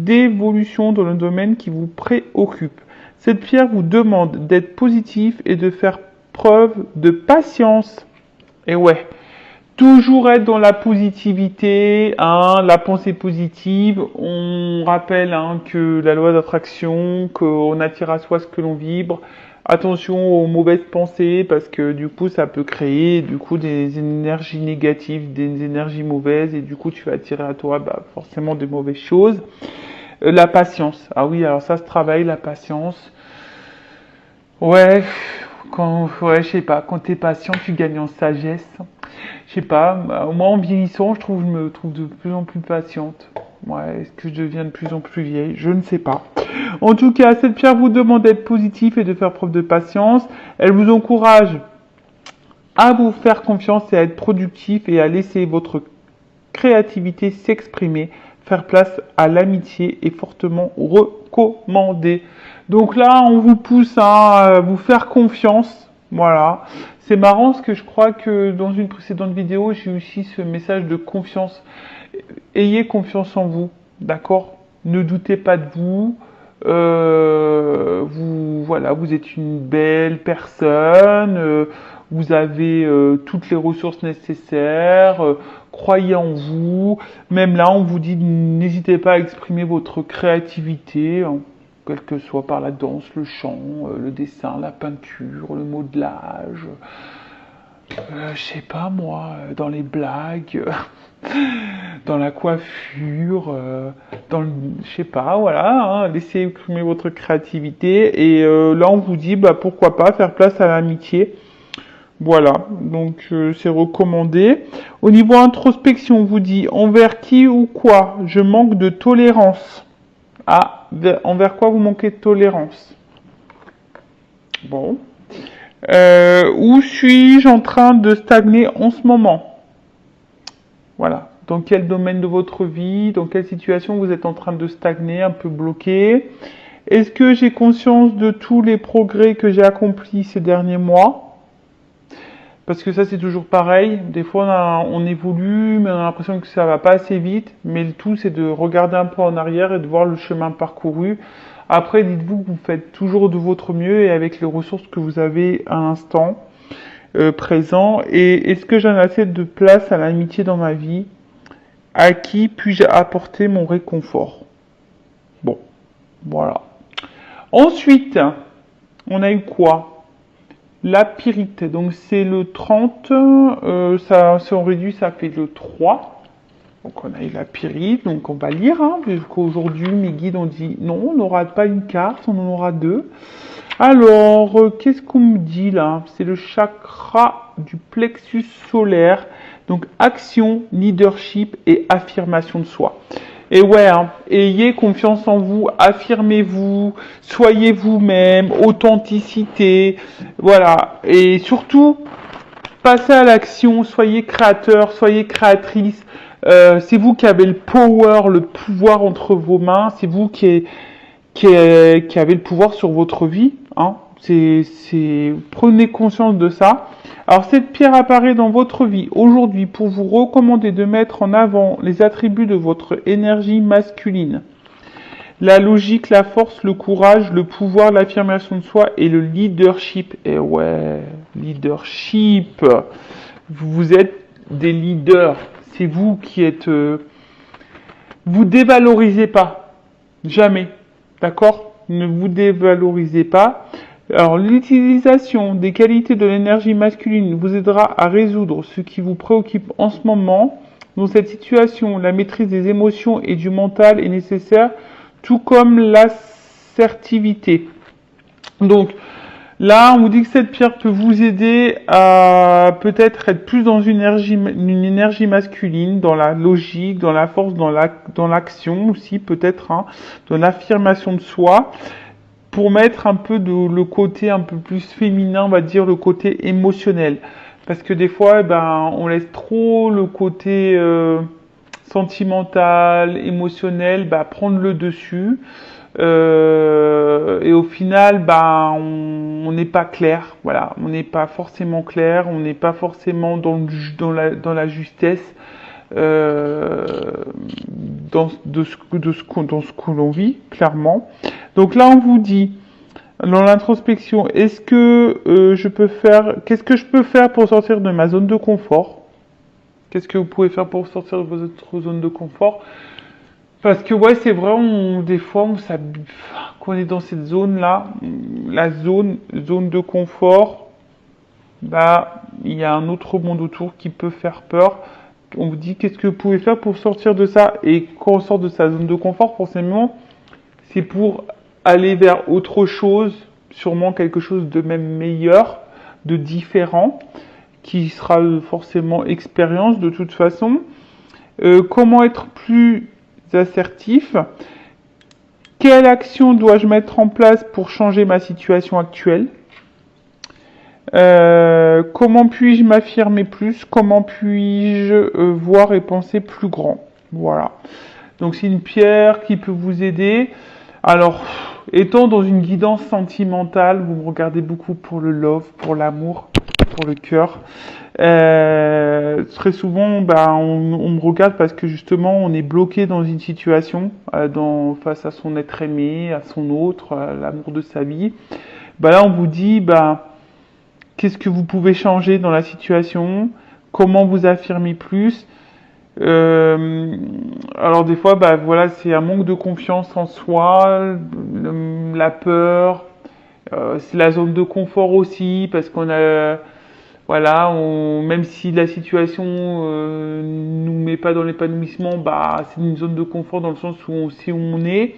d'évolution dans le domaine qui vous préoccupe. Cette pierre vous demande d'être positif et de faire preuve de patience. Et ouais, toujours être dans la positivité, hein, la pensée positive. On rappelle que la loi d'attraction, qu'on attire à soi ce que l'on vibre. Attention aux mauvaises pensées parce que du coup ça peut créer du coup des énergies négatives, des énergies mauvaises et du coup tu vas attirer à toi forcément de mauvaises choses. La patience. Ah oui, alors ça se travaille, la patience. Ouais, ouais, je sais pas, quand t'es patient, tu gagnes en sagesse. Je sais pas, moi en vieillissant, je me trouve de plus en plus patiente. Ouais, est-ce que je deviens de plus en plus vieille? Je ne sais pas. En tout cas, cette pierre vous demande d'être positif et de faire preuve de patience. Elle vous encourage à vous faire confiance et à être productif et à laisser votre créativité s'exprimer. Faire place à l'amitié est fortement recommandé. Donc là, on vous pousse à vous faire confiance. Voilà. C'est marrant parce que je crois que dans une précédente vidéo, j'ai eu aussi ce message de confiance. Ayez confiance en vous, d'accord? Ne doutez pas de vous. Voilà, vous êtes une belle personne. Vous avez toutes les ressources nécessaires. Croyez en vous. Même là, on vous dit n'hésitez pas à exprimer votre créativité, hein, quel que soit par la danse, le chant, le dessin, la peinture, le modelage. Je sais pas moi, dans les blagues, dans la coiffure, je sais pas, voilà, hein, laissez exprimer votre créativité et là on vous dit pourquoi pas faire place à l'amitié. Voilà, donc c'est recommandé. Au niveau introspection, on vous dit envers qui ou quoi je manque de tolérance. Ah, envers quoi vous manquez de tolérance? Bon. Où suis-je en train de stagner en ce moment? Voilà. Dans quel domaine de votre vie, dans quelle situation vous êtes en train de stagner, un peu bloqué? Est-ce que j'ai conscience de tous les progrès que j'ai accomplis ces derniers mois? Parce que ça, c'est toujours pareil. Des fois, on évolue, mais on a l'impression que ça va pas assez vite. Mais le tout, c'est de regarder un peu en arrière et de voir le chemin parcouru. Après, dites-vous que vous faites toujours de votre mieux et avec les ressources que vous avez à l'instant présent. Et est-ce que j'en ai assez de place à l'amitié dans ma vie? À qui puis-je apporter mon réconfort? Bon, voilà. Ensuite, on a eu quoi? La pyrite, donc c'est le 30, si on réduit, ça fait le 3. Donc on a eu la pyrite, donc on va lire, puisqu'aujourd'hui mes guides ont dit non, on n'aura pas une carte, on en aura deux. Alors, qu'est-ce qu'on me dit là? C'est le chakra du plexus solaire, donc action, leadership et affirmation de soi. Et ouais, ayez confiance en vous, affirmez-vous, soyez vous-même, authenticité, voilà. Et surtout, passez à l'action, soyez créateur, soyez créatrice. C'est vous qui avez le power, le pouvoir entre vos mains, c'est vous qui avez le pouvoir sur votre vie. Prenez conscience de ça. Alors cette pierre apparaît dans votre vie aujourd'hui pour vous recommander de mettre en avant les attributs de votre énergie masculine. La logique, la force, le courage, le pouvoir, l'affirmation de soi et le leadership. Et ouais, leadership. Vous êtes des leaders. C'est vous qui êtes... vous dévalorisez pas. Jamais. D'accord? Ne vous dévalorisez pas. Alors, l'utilisation des qualités de l'énergie masculine vous aidera à résoudre ce qui vous préoccupe en ce moment. Dans cette situation, la maîtrise des émotions et du mental est nécessaire, tout comme l'assertivité. Donc, là, on vous dit que cette pierre peut vous aider à peut-être être plus dans une énergie masculine, dans la logique, dans la force, dans l'action aussi, peut-être, dans l'affirmation de soi, pour mettre un peu le côté un peu plus féminin, on va dire le côté émotionnel. Parce que des fois, on laisse trop le côté sentimental, émotionnel, prendre le dessus. Et au final, on n'est pas clair. Voilà, on n'est pas forcément clair, on n'est pas forcément dans la justesse. dans ce que l'on vit, clairement. Donc là, on vous dit, dans l'introspection, est-ce que qu'est-ce que je peux faire pour sortir de ma zone de confort? Qu'est-ce que vous pouvez faire pour sortir de votre zone de confort? Parce que ouais, c'est vrai, des fois, quand on est dans cette zone-là, la zone de confort, bah, il y a un autre monde autour qui peut faire peur. On vous dit, qu'est-ce que vous pouvez faire pour sortir de ça? Et quand on sort de sa zone de confort, forcément, c'est pour aller vers autre chose, sûrement quelque chose de même meilleur, de différent, qui sera forcément expérience de toute façon. Comment être plus assertif? Quelle action dois-je mettre en place pour changer ma situation actuelle? Comment puis-je m'affirmer plus? Comment puis-je voir et penser plus grand? Voilà. Donc c'est une pierre qui peut vous aider. Alors, étant dans une guidance sentimentale, vous me regardez beaucoup pour le love, pour l'amour, pour le cœur. Très souvent, on me regarde parce que justement, on est bloqué dans une situation, face à son être aimé, à son autre, à l'amour de sa vie. Là, on vous dit, qu'est-ce que vous pouvez changer dans la situation? Comment vous affirmer plus? Alors des fois, voilà, c'est un manque de confiance en soi, la peur, c'est la zone de confort aussi, parce qu'on a, voilà, même si la situation nous met pas dans l'épanouissement, c'est une zone de confort dans le sens où on sait où on est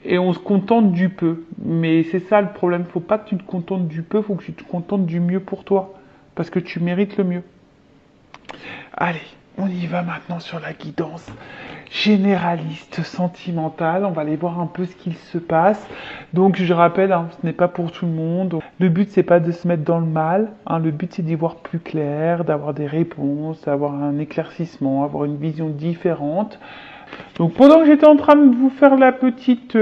et on se contente du peu. Mais c'est ça le problème, faut pas que tu te contentes du peu, faut que tu te contentes du mieux pour toi, parce que tu mérites le mieux. Allez, on y va maintenant sur la guidance généraliste, sentimentale. On va aller voir un peu ce qu'il se passe. Donc, je rappelle, ce n'est pas pour tout le monde. Le but, c'est pas de se mettre dans le mal. Le but, c'est d'y voir plus clair, d'avoir des réponses, d'avoir un éclaircissement, avoir une vision différente. Donc, pendant que j'étais en train de vous faire la petite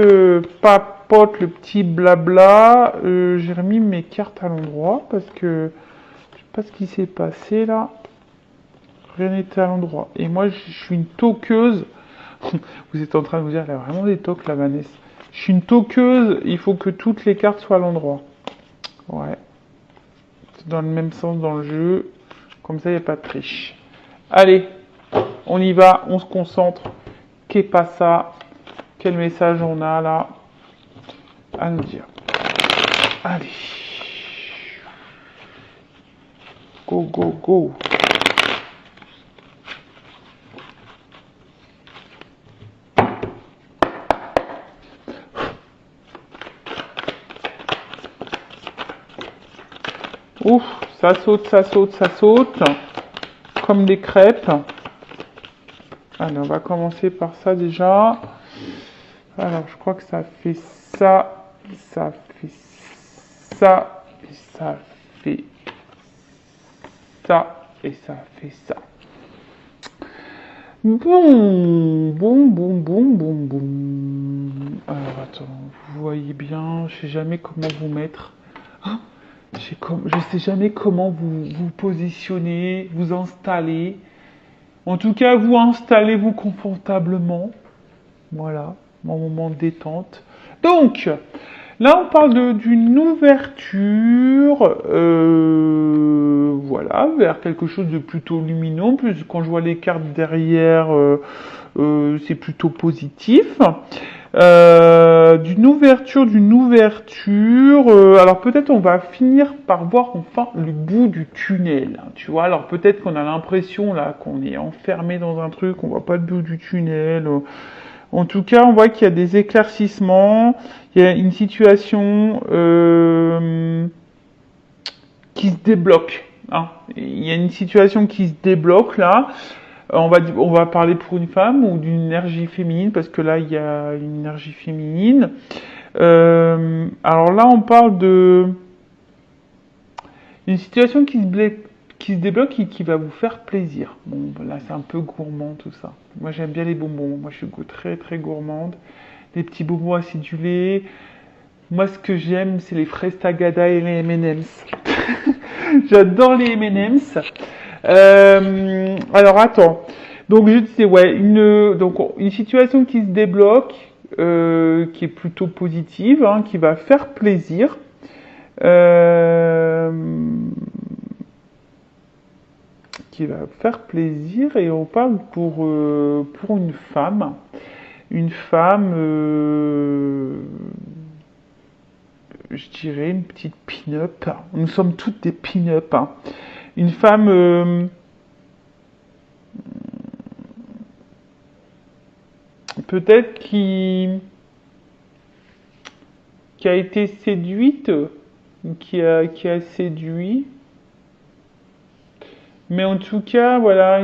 papote, le petit blabla, j'ai remis mes cartes à l'endroit parce que je sais pas ce qui s'est passé là. Rien n'était à l'endroit. Et moi, je suis une toqueuse. Vous êtes en train de vous dire, elle a vraiment des toques, la Vanessa. Je suis une toqueuse, il faut que toutes les cartes soient à l'endroit. Ouais. C'est dans le même sens dans le jeu. Comme ça, il n'y a pas de triche. Allez, on y va, on se concentre. Qu'est pas ça? Quel message on a là à nous dire? Allez. Go, go, go. Ouf, ça saute, ça saute, ça saute. Comme des crêpes. Allez, on va commencer par ça déjà. Alors, je crois que ça fait ça, ça fait ça, et ça fait ça, et ça fait ça. Bon. Alors, attends, vous voyez bien, je sais jamais comment vous mettre. Je sais jamais comment vous positionner, vous installer. En tout cas, vous installez-vous confortablement. Voilà, mon moment de détente. Donc, là, on parle d'une ouverture, voilà, vers quelque chose de plutôt lumineux. En plus, quand je vois les cartes derrière, c'est plutôt positif. D'une ouverture. Alors peut-être on va finir par voir enfin le bout du tunnel. Tu vois, alors peut-être qu'on a l'impression là qu'on est enfermé dans un truc, on voit pas le bout du tunnel. En tout cas, on voit qu'il y a des éclaircissements, il y a une situation qui se débloque. Il y a une situation qui se débloque là. On va parler pour une femme ou d'une énergie féminine, parce que là, il y a une énergie féminine. Alors là, on parle de une situation qui se débloque et qui va vous faire plaisir. Bon, là, c'est un peu gourmand tout ça. Moi, j'aime bien les bonbons. Moi, je suis très, très gourmande. Les petits bonbons acidulés. Moi, ce que j'aime, c'est les fraises Tagada et les M&M's. J'adore les M&M's. Alors attends. Donc je disais ouais, une situation qui se débloque, qui est plutôt positive, hein, qui va faire plaisir. Euh, qui va faire plaisir et on parle pour une femme, je dirais une petite pin-up. Nous sommes toutes des pin-up, hein. Une femme peut-être qui a été séduite, qui a séduit, mais en tout cas, voilà,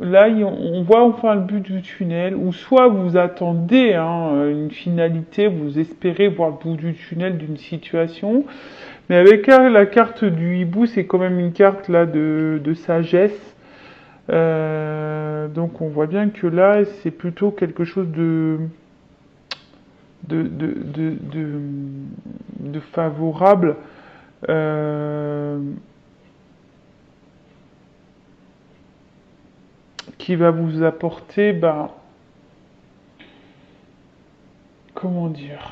là, on voit enfin le but du tunnel, ou soit vous attendez hein, une finalité, vous espérez voir le bout du tunnel d'une situation, mais avec la carte du hibou, c'est quand même une carte là de sagesse. Donc on voit bien que là, c'est plutôt quelque chose de, de, de, de, de favorable. Euh, qui va vous apporter, ben, comment dire,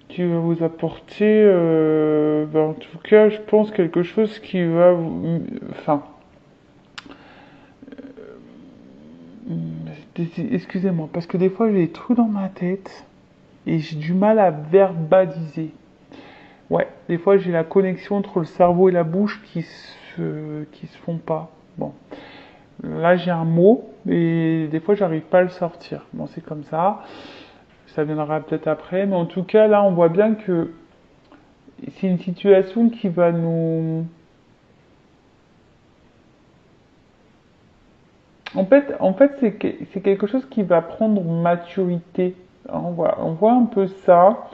qui va vous apporter, ben, en tout cas, je pense quelque chose qui va vous, enfin, excusez-moi, parce que des fois j'ai des trucs dans ma tête et j'ai du mal à verbaliser. Ouais, des fois j'ai la connexion entre le cerveau et la bouche qui se font pas. Bon, là j'ai un mot et des fois j'arrive pas à le sortir. Bon, c'est comme ça. Ça viendra peut-être après, mais en tout cas là on voit bien que c'est une situation qui va nous... En fait c'est quelque chose qui va prendre maturité. On voit un peu ça.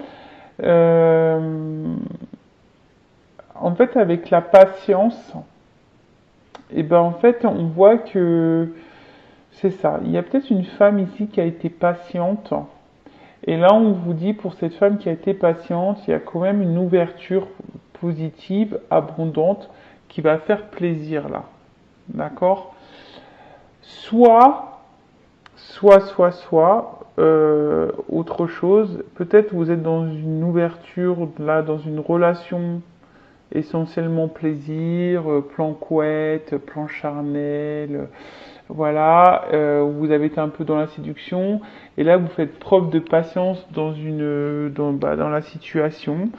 Euh, En fait, avec la patience, et ben en fait, on voit que c'est ça. Il y a peut-être une femme ici qui a été patiente. Et là, on vous dit pour cette femme qui a été patiente, il y a quand même une ouverture positive, abondante, qui va faire plaisir là. D'accord? Soit, autre chose. Peut-être vous êtes dans une ouverture, là, dans une relation essentiellement plaisir, plan couette, plan charnel, voilà, vous avez été un peu dans la séduction, et là vous faites preuve de patience dans la situation.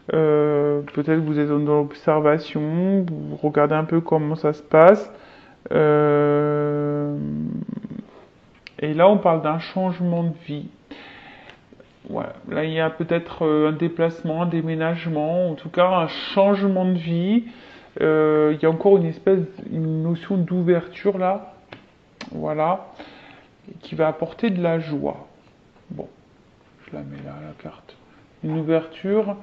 Peut-être que vous êtes dans l'observation, vous regardez un peu comment ça se passe. Euh, et là on parle d'un changement de vie. Voilà. Là, il y a peut-être un déplacement, un déménagement, en tout cas un changement de vie. Il y a encore une notion d'ouverture là, voilà, qui va apporter de la joie. Bon, je la mets là, la carte. Une ouverture,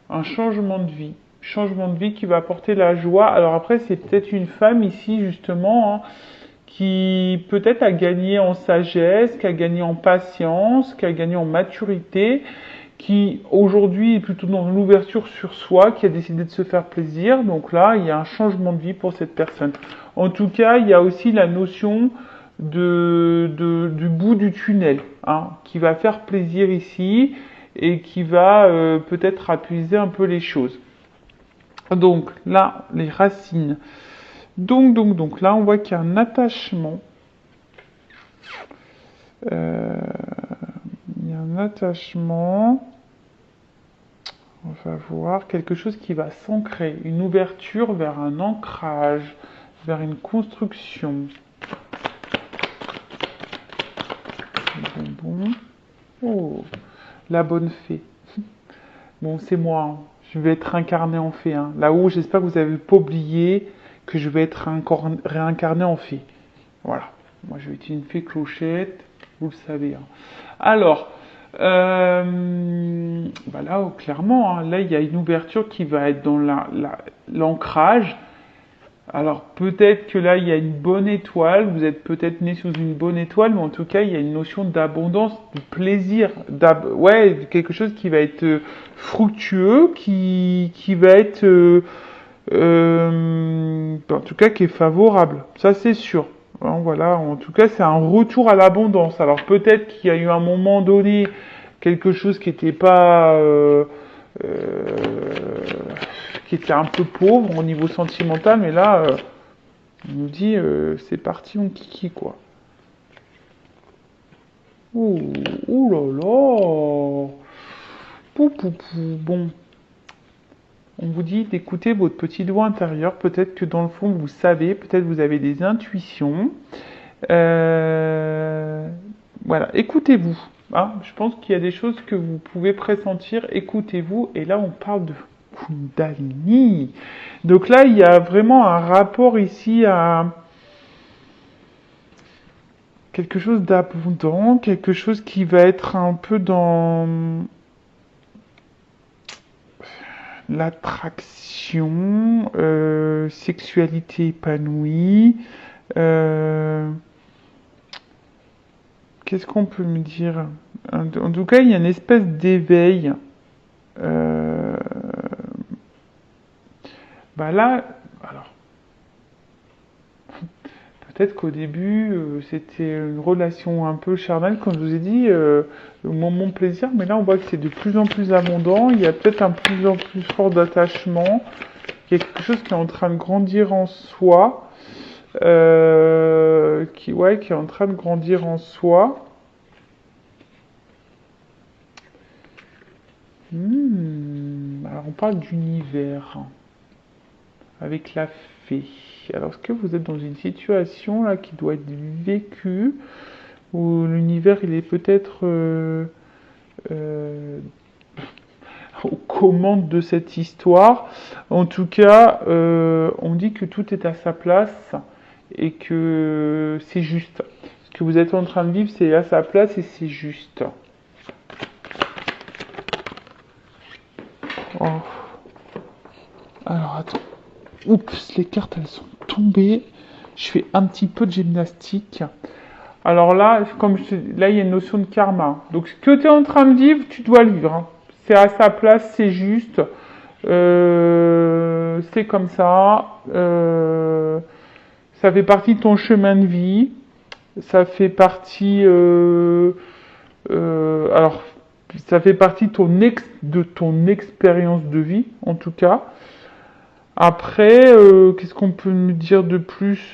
un changement de vie qui va apporter la joie. Alors après, c'est peut-être une femme ici justement, hein, qui peut-être a gagné en sagesse, qui a gagné en patience, qui a gagné en maturité, qui aujourd'hui est plutôt dans l'ouverture sur soi, qui a décidé de se faire plaisir. Donc là, il y a un changement de vie pour cette personne. En tout cas, il y a aussi la notion du bout du tunnel, hein, qui va faire plaisir ici et qui va peut-être appuyer un peu les choses. Donc là, les racines. Donc, là, on voit qu'il y a un attachement. Euh, il y a un attachement. On va voir quelque chose qui va s'ancrer. Une ouverture vers un ancrage, vers une construction. Bon. Oh, la bonne fée. Bon, c'est moi, hein. Je vais être incarné en fée, hein. Là-haut, j'espère que vous n'avez pas oublié que je vais être réincarné en fée. Voilà. Moi, je vais être une fée clochette, vous le savez, hein. Alors, bah là, clairement, hein, là, il y a une ouverture qui va être dans l'ancrage. Alors peut-être que là il y a une bonne étoile, vous êtes peut-être né sous une bonne étoile, mais en tout cas il y a une notion d'abondance, de plaisir, ouais, quelque chose qui va être fructueux, qui va être, en tout cas qui est favorable, ça c'est sûr. Hein, voilà, en tout cas c'est un retour à l'abondance. Alors peut-être qu'il y a eu un moment donné quelque chose euh, qui était un peu pauvre au niveau sentimental, mais là on nous dit c'est parti on kiki quoi. Ouh, ouh là là. Pou, pou, pou. Bon, on vous dit d'écouter votre petit doigt intérieur. Peut-être que dans le fond vous savez, peut-être vous avez des intuitions. Euh, Voilà, écoutez-vous. Hein. Je pense qu'il y a des choses que vous pouvez pressentir. Écoutez-vous. Et là on parle de Kundalini. Donc là il y a vraiment un rapport ici à quelque chose d'abondant, quelque chose qui va être un peu dans l'attraction, sexualité épanouie. euh, Qu'est-ce qu'on peut me dire? En tout cas, il y a une espèce d'éveil. Euh, Bah là, alors peut-être qu'au début, c'était une relation un peu charnelle, comme je vous ai dit, le moment plaisir, mais là on voit que c'est de plus en plus abondant, il y a peut-être un plus en plus fort d'attachement, il y a quelque chose qui est en train de grandir en soi, ouais, qui est en train de grandir en soi. Alors on parle d'univers, avec la fée. Alors est-ce que vous êtes dans une situation là qui doit être vécue, où l'univers il est peut-être euh, aux commandes de cette histoire. En tout cas, on dit que tout est à sa place et que c'est juste. Ce que vous êtes en train de vivre, c'est à sa place et c'est juste. Oh. Alors attends. Oups, les cartes elles sont tombées. Je fais un petit peu de gymnastique. Alors là, là il y a une notion de karma. Donc ce que tu es en train de vivre, tu dois le vivre. Hein. C'est à sa place, c'est juste. C'est comme ça. Ça fait partie de ton chemin de vie. Ça fait partie. Alors, ça fait partie de ton expérience de vie, en tout cas. Après, qu'est-ce qu'on peut me dire de plus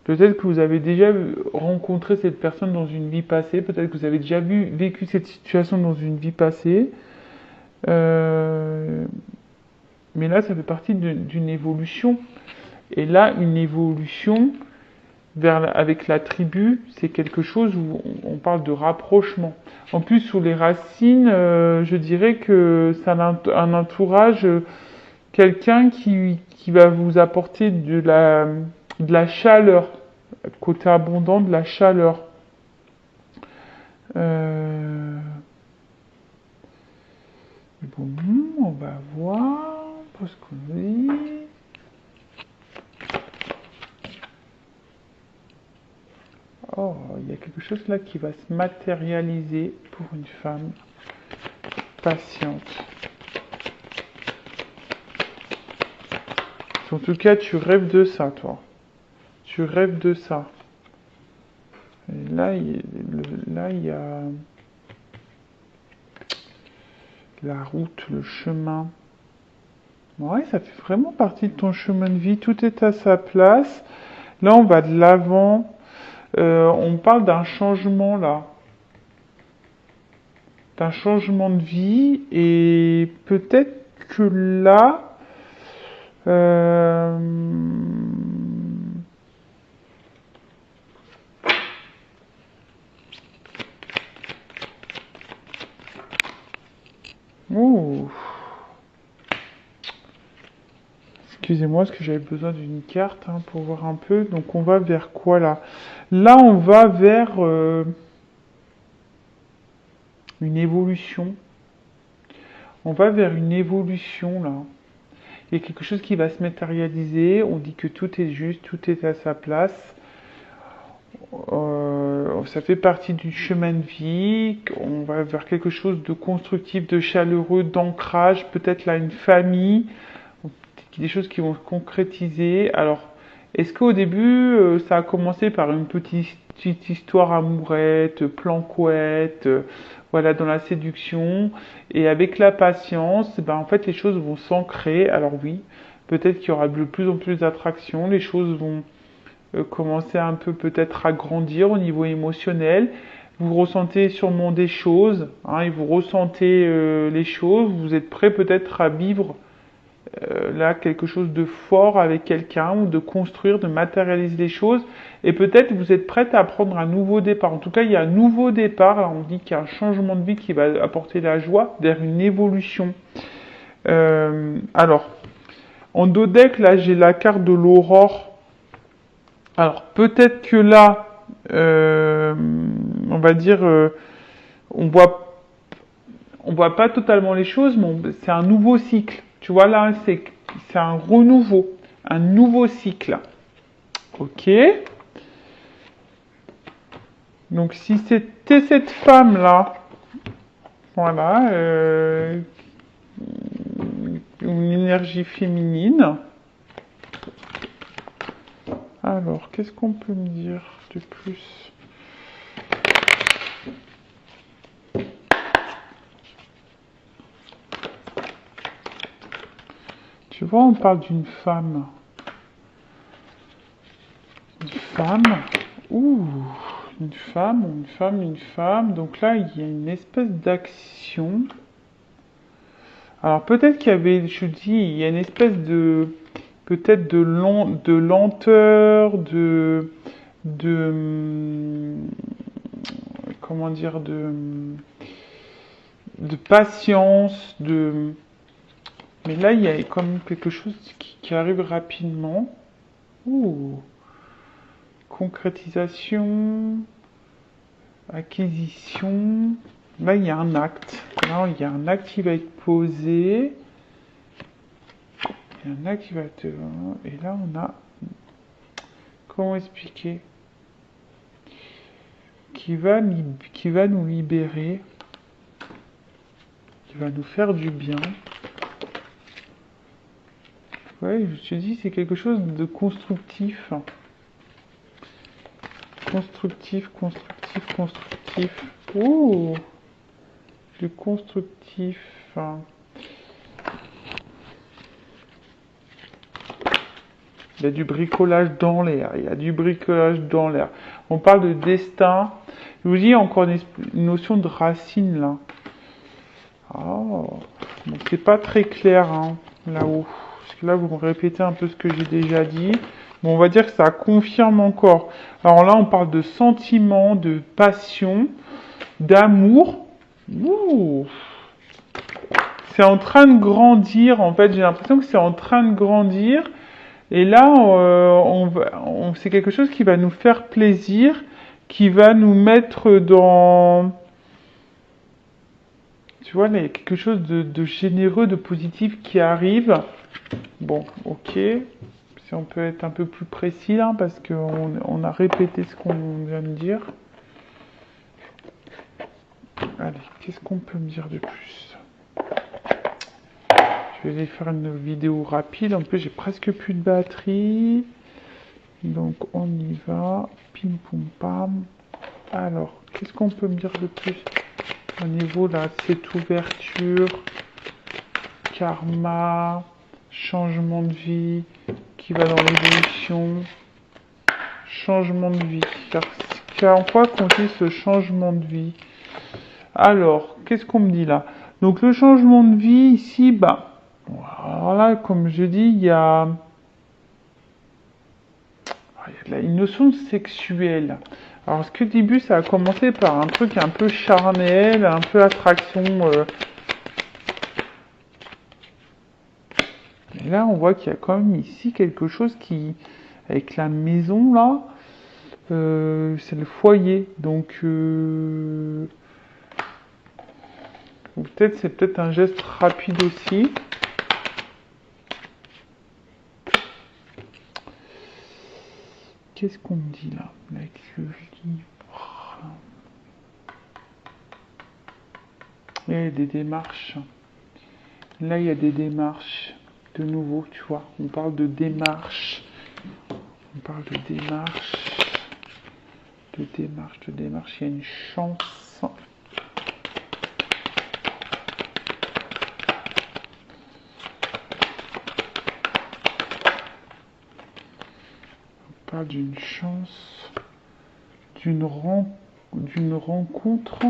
Peut-être que vous avez déjà rencontré cette personne dans une vie passée, peut-être que vous avez déjà vécu cette situation dans une vie passée. Euh, mais là, ça fait partie d'une évolution. Et là, une évolution avec la tribu, c'est quelque chose où on parle de rapprochement. En plus, sous les racines, je dirais que c'est un entourage, quelqu'un qui va vous apporter de la chaleur, côté abondant, de la chaleur. Bon, on va voir ce qu'on dit. Oh, il y a quelque chose là qui va se matérialiser pour une femme patiente. En tout cas, tu rêves de ça, toi. Tu rêves de ça. Et là, il y a la route, le chemin. Ouais, ça fait vraiment partie de ton chemin de vie. Tout est à sa place. Là, on va de l'avant. On parle d'un changement là. D'un changement de vie. Et peut-être que là... Ouh. Excusez-moi, parce que j'avais besoin d'une carte pour voir un peu. Donc on va vers quoi là? Là, on va vers une évolution. On va vers une évolution là. Il y a quelque chose qui va se matérialiser. On dit que tout est juste, tout est à sa place. Ça fait partie du chemin de vie. On va vers quelque chose de constructif, de chaleureux, d'ancrage. Peut-être là une famille. Des choses qui vont se concrétiser. Alors, est-ce qu'au début, ça a commencé par une petite histoire amourette, planquette, voilà, dans la séduction, et avec la patience, ben, en fait, les choses vont s'ancrer. Alors oui, peut-être qu'il y aura de plus en plus d'attraction, les choses vont commencer un peu peut-être à grandir au niveau émotionnel. Vous ressentez sûrement des choses, hein, et vous ressentez les choses, vous êtes prêt peut-être à vivre là quelque chose de fort avec quelqu'un ou de construire, de matérialiser les choses et peut-être vous êtes prête à prendre un nouveau départ. En tout cas, il y a un nouveau départ. Alors, on dit qu'il y a un changement de vie qui va apporter la joie vers une évolution. Alors, en dos deck, là, j'ai la carte de l'aurore. Alors, peut-être que là, on va dire, on voit pas totalement les choses, mais c'est un nouveau cycle. Tu vois là, c'est un renouveau, un nouveau cycle. Ok. Donc si c'était cette femme-là, voilà, une énergie féminine. Alors, qu'est-ce qu'on peut me dire de plus? Tu vois, on parle d'une femme. Une femme. Ouh, une femme. Donc là, il y a une espèce d'action. Alors peut-être qu'il y avait, je dis, il y a une espèce de, peut-être de lenteur, comment dire, de patience, mais là, il y a comme quelque chose qui arrive rapidement. Ouh. Concrétisation, acquisition. Là, il y a un acte. Là, il y a un acte qui va être posé. Il y a un acte qui va être... Et là, on a... Comment expliquer? Qui va nous libérer. Qui va nous faire du bien. Ouais, je te dis, c'est quelque chose de constructif. Constructif. Ouh, du constructif. Il y a du bricolage dans l'air. On parle de destin. Je vous dis encore une notion de racine là. Oh, donc c'est pas très clair hein, là-haut. Parce que là, vous me répétez un peu ce que j'ai déjà dit. Bon, on va dire que ça confirme encore. Alors là, on parle de sentiments, de passion, d'amour. Ouh. C'est en train de grandir. En fait, j'ai l'impression que c'est en train de grandir. Et là, c'est quelque chose qui va nous faire plaisir, qui va nous mettre dans... Tu vois, là, il y a quelque chose de généreux, de positif qui arrive. Bon, ok. Si on peut être un peu plus précis là, parce qu'on a répété ce qu'on vient de dire. Allez, qu'est-ce qu'on peut me dire de plus? Je vais aller faire une vidéo rapide. En plus, j'ai presque plus de batterie. Donc, on y va. Pim, poum, pam. Alors, qu'est-ce qu'on peut me dire de plus au niveau là, cette ouverture, karma, changement de vie, qui va dans l'évolution, changement de vie. Car en quoi consiste ce changement de vie? Alors, qu'est-ce qu'on me dit là? Donc le changement de vie ici, bah, alors là, comme je dis, il y a une notion sexuelle. Alors, ce que au début, ça a commencé par un truc un peu charnel, un peu attraction. Et là, on voit qu'il y a quand même ici quelque chose qui, avec la maison là, c'est le foyer. Donc, Ou peut-être c'est peut-être un geste rapide aussi. Qu'est-ce qu'on me dit là avec le livre? Il y a des démarches. Là, il y a des démarches. De nouveau, tu vois, on parle de démarches. On parle de démarches. De démarches. Il y a une chance. On parle d'une chance. D'une rencontre.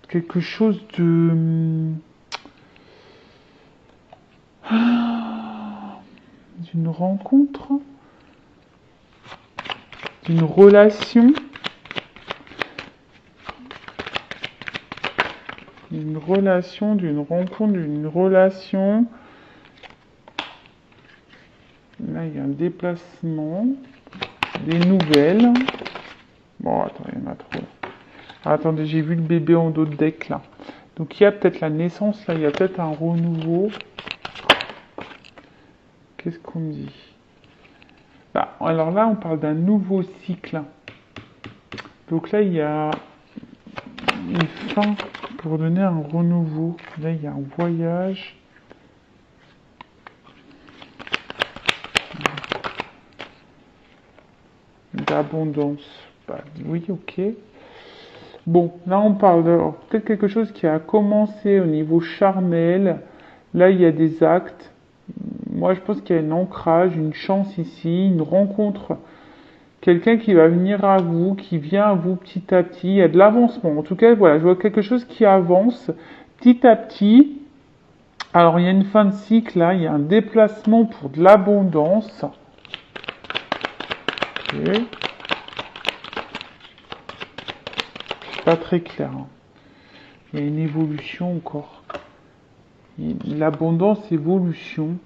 Quelque chose de... d'une rencontre, d'une relation, d'une rencontre, d'une relation. Là, il y a un déplacement, des nouvelles. Bon, attends, il y en a trop. Ah, attendez, j'ai vu le bébé en dos de deck, là. Donc, il y a peut-être la naissance, là, il y a peut-être un renouveau. Qu'est-ce qu'on me dit? Bah, alors là, on parle d'un nouveau cycle. Donc là, il y a une fin pour donner un renouveau. Là, il y a un voyage. D'abondance. Bah, oui, ok. Bon, là, on parle de peut-être quelque chose qui a commencé au niveau charnel. Là, il y a des actes. Moi, je pense qu'il y a un ancrage, une chance ici, une rencontre. Quelqu'un qui va venir à vous, qui vient à vous petit à petit. Il y a de l'avancement. En tout cas, voilà, je vois quelque chose qui avance petit à petit. Alors, il y a une fin de cycle, là. Il y a un déplacement pour de l'abondance. Ok. C'est pas très clair. Hein. Il y a une évolution encore. L'abondance, évolution.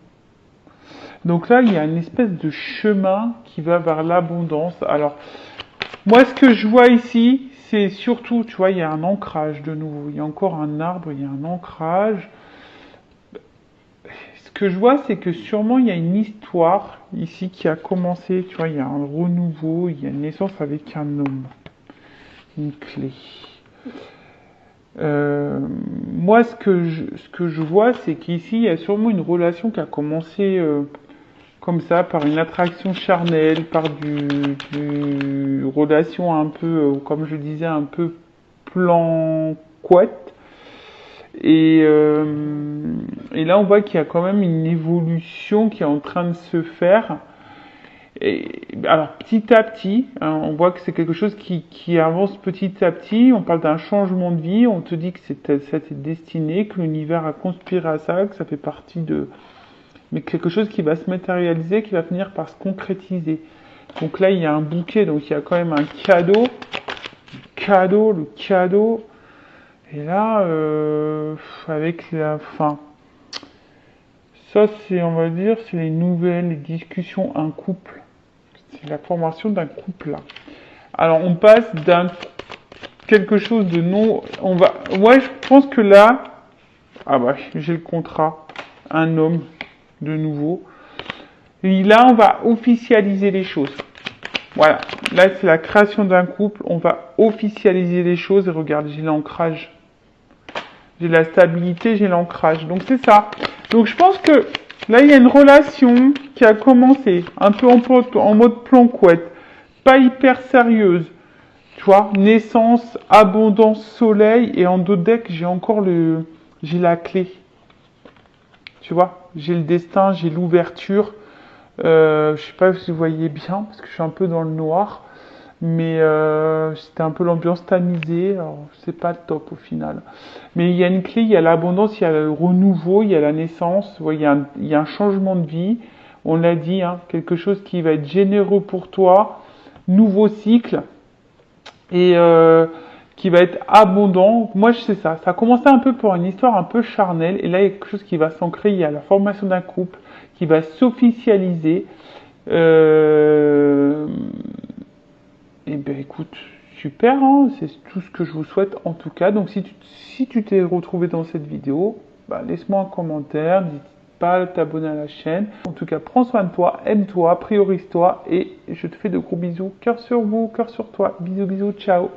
Donc là, il y a une espèce de chemin qui va vers l'abondance. Alors, moi, ce que je vois ici, c'est surtout, tu vois, il y a un ancrage de nouveau. Il y a encore un arbre, il y a un ancrage. Ce que je vois, c'est que sûrement, il y a une histoire ici qui a commencé. Tu vois, il y a un renouveau, il y a une naissance avec un homme. Une clé. Moi, ce que je vois, c'est qu'ici, il y a sûrement une relation qui a commencé comme ça, par une attraction charnelle, par du relation un peu, comme je disais, un peu plan couette. Et là, on voit qu'il y a quand même une évolution qui est en train de se faire. Et, alors, petit à petit, hein, on voit que c'est quelque chose qui avance petit à petit. On parle d'un changement de vie. On te dit que c'était destiné, que l'univers a conspiré à ça, que ça fait partie de... Mais quelque chose qui va se matérialiser, qui va finir par se concrétiser. Donc là, il y a un bouquet, donc il y a quand même un cadeau. Le cadeau. Et là, avec la fin. Ça, c'est, on va dire, c'est les nouvelles, les discussions, un couple. C'est la formation d'un couple, là. Alors, on passe d'un quelque chose de non... On va... Ouais, je pense que là... Ah bah, j'ai le contrat. Un homme, de nouveau. Et là, on va officialiser les choses. Voilà. Là, c'est la création d'un couple. On va officialiser les choses. Et regarde, j'ai l'ancrage. J'ai la stabilité, j'ai l'ancrage. Donc, c'est ça. Donc, je pense que là, il y a une relation qui a commencé. Un peu en mode plan couette. Pas hyper sérieuse. Tu vois, naissance, abondance, soleil. Et en dos de deck, j'ai encore j'ai la clé. Tu vois, j'ai le destin, j'ai l'ouverture. Je sais pas si vous voyez bien, parce que je suis un peu dans le noir. Mais c'était un peu l'ambiance tamisée. Alors, c'est pas top au final. Mais il y a une clé, il y a l'abondance, il y a le renouveau, il y a la naissance. Vous voyez, il y a un changement de vie. On l'a dit, hein, quelque chose qui va être généreux pour toi. Nouveau cycle. Et qui va être abondant. Moi, je sais ça. Ça a commencé un peu pour une histoire un peu charnelle. Et là, il y a quelque chose qui va s'ancrer. Il y a la formation d'un couple qui va s'officialiser. Et ben écoute, super, hein, c'est tout ce que je vous souhaite en tout cas. Donc si tu t'es retrouvé dans cette vidéo, bah, laisse-moi un commentaire, n'hésite pas à t'abonner à la chaîne. En tout cas, prends soin de toi, aime-toi, priorise-toi et je te fais de gros bisous. Cœur sur vous, cœur sur toi. Bisous, bisous, ciao.